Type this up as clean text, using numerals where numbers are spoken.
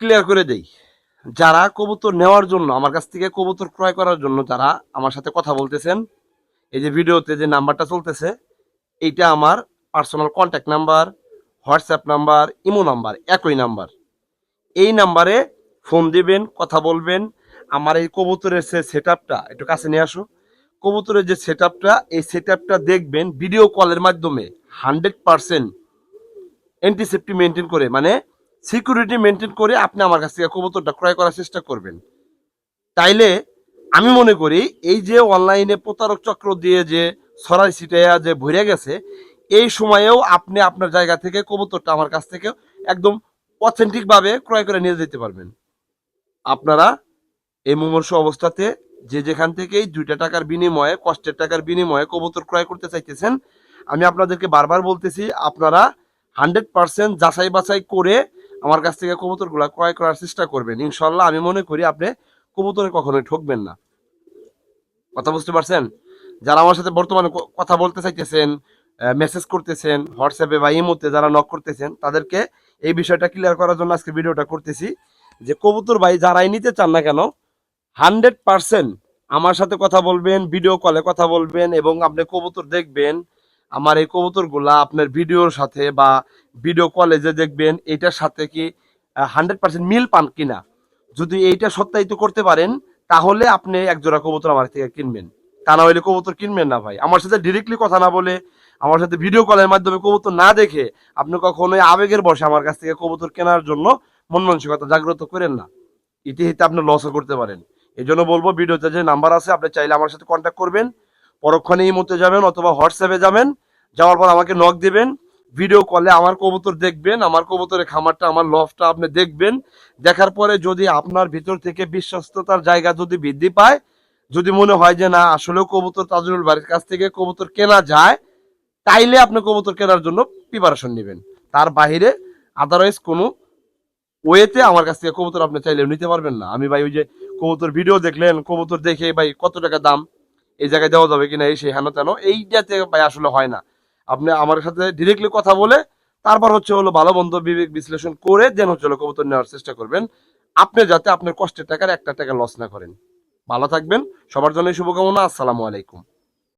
Clear করে দেই। যারা কবুতর নেওয়ার জন্য আমার কাছ থেকে কবুতর ক্রয় করার জন্য যারা আমার সাথে কথা বলতেছেন, এই যে ভিডিওতে যে নাম্বারটা চলতেছে, এইটা আমার personal contact number, WhatsApp number, imo number, একই নাম্বার। এই নাম্বারে ফোন দিবেন, কথা বলবেন। আমার এই কবুতরের যে সেট আপটা একটু কাছে নিয়ে আসো। কবুতরের যে সেট আপটা, এই সেট আপটা দেখবেন ভিডিও কলের মাধ্যমে 100% অ্যান্টিসেপ্টি মেনটেন করে, মানে সিকিউরিটি মেনটেন করে আপনি আমার কাছ থেকে কবুতরটা ক্রয় করার চেষ্টা করবেন। তাইলে আমি মনে করি এই যে অনলাইনে প্রতারক চক্র দিয়ে যে ছড়াই ছিটাইয়া যে ভরে গেছে, এই সময়েও আপনি আপনার জায়গা থেকে কবুতরটা আমার কাছ থেকে একদম অথেন্টিক ভাবে ক্রয় করে নিয়ে যেতে পারবেন। আপনারা এই মুমূর্ষু অবস্থাতে যে যেখান থেকেই 2টা টাকার বিনিময়ে, কষ্টের টাকার বিনিময়ে কবুতর ক্রয় করতে চাইতেছেন, আমি আপনাদেরকে বারবার বলতেছি, আপনারা 100% যাচাই বাছাই করে আমার কাছ থেকে কবুতরগুলো ক্রয় করার চেষ্টা করবেন। ইনশাল্লাহ আমি মনে করি আপনি কবুতরে কখনোই ঠকবেন না। কথা বুঝতে পারছেন? যারা আমার সাথে বর্তমানে কথা বলতে চাইতেছেন, মেসেজ করতেছেন হোয়াটসঅ্যাপে বা ইমোতে, যারা নক করতেছেন, তাদেরকে এই বিষয়টা ক্লিয়ার করার জন্য আজকে ভিডিওটা করতেছি যে কবুতর ভাই যারাই নিতে চান না কেন, 100% আমার সাথে কথা বলবেন, ভিডিও কলে কথা বলবেন এবং আপনি কবুতর দেখবেন। আমার এই কবুতরগুলা আপনার ভিডিওর সাথে বা ভিডিও কলে যে দেখবেন এটার সাথে কি 100% মিল পান কিনা। যদি এইটা সত্যায়িত করতে পারেন, তাহলে আপনি এক জোড়া কবুতর আমার থেকে কিনবেন। তা না হলে কবুতর কিনবেন না ভাই। আমার সাথে ডিরেক্টলি কথা না বলে, আমার সাথে ভিডিও কলের মাধ্যমে কবুতর না দেখে আপনি কখনোই আবেগের বশে আমার কাছ থেকে কবুতর কেনার জন্য মন মানসিকতা জাগ্রত করেন না। ইতিহিতে আপনি লসও করতে পারেন। এই জন্য বলবো, ভিডিওতে যে নাম্বার আছে আপনি চাইলে আমার সাথে কন্ট্যাক্ট করবেন, পরক্ষণে ইমোতে যাবেন অথবা হোয়াটসঅ্যাপে যাবেন, যাওয়ার পর আমাকে নক দিবেন, ভিডিও কলে আমার কবুতর দেখবেন, আমার কবুতরের খামারটা, আমার লফটা আপনি দেখবেন। দেখার পরে যদি আপনার ভিতর থেকে বিশ্বস্ততার জায়গা যদি বৃদ্ধি পায়, যদি মনে হয় যে না আসলেও কবুতর তাজুল বাড়ির কাছ থেকে কবুতর কেনা যায়, তাইলে আপনি কবুতর কেনার জন্য প্রিপারেশন নেবেন। তার বাহিরে আদারওয়াইজ কোনো ওয়েতে আমার কাছ থেকে কবুতর আপনি চাইলেও নিতে পারবেন না। আমি ভাই ওই যে কবুতর ভিডিও দেখলেন, কবুতর দেখে ভাই কত টাকা দাম, এই জায়গায় দেওয়া যাবে কিনা, এই সেই হেন তেন, এইটাতে ভাই আসলে হয় না। আপনি আমার সাথে ডিরেক্টলি কথা বলে তারপর হচ্ছে হলো ভালো মন্দ বিবেক বিশ্লেষণ করে দেন হচ্ছে হলো কবুতর নেওয়ার চেষ্টা করবেন। আপনি যাতে আপনার কষ্টের টাকার একটা টাকা লস না করেন। ভালো থাকবেন, সবার জন্য শুভকামনা। আসসালামু আলাইকুম।